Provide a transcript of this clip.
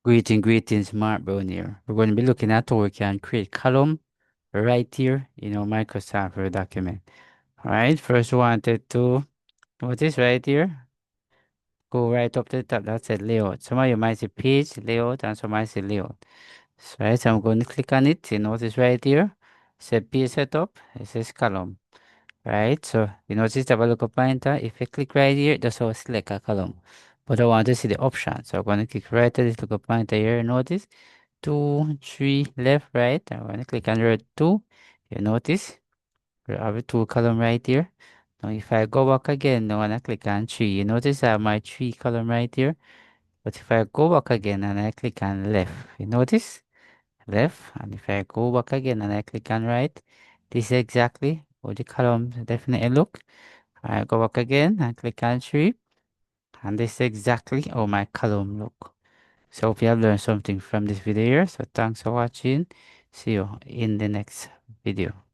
Greetings, Mark Brown here. We're going to be looking at how we can create column right here in our Microsoft Word document. All right, first we wanted to notice right here, go right up to the top, that said layout. Some of you might see page layout and some might see layout. So, right, so I'm going to click on it. You notice right here, said page setup, it says column. Right, so you notice the look pointer. If you click right here, that's how select a column. But I want to see the option, so I'm going to click right at this look pointer here. Notice 2, 3, left, right. I'm going to click on row 2. You notice we have a 2 column right here. Now, if I go back again, I want to click on 3. You notice I have my 3 column right here. But if I go back again and I click on left, you notice left. And if I go back again and I click on right, this is exactly how the columns definitely look. I go back again and click on 3. And this is exactly how my column look. So hope you have learned something from this video here. So thanks for watching. See you in the next video.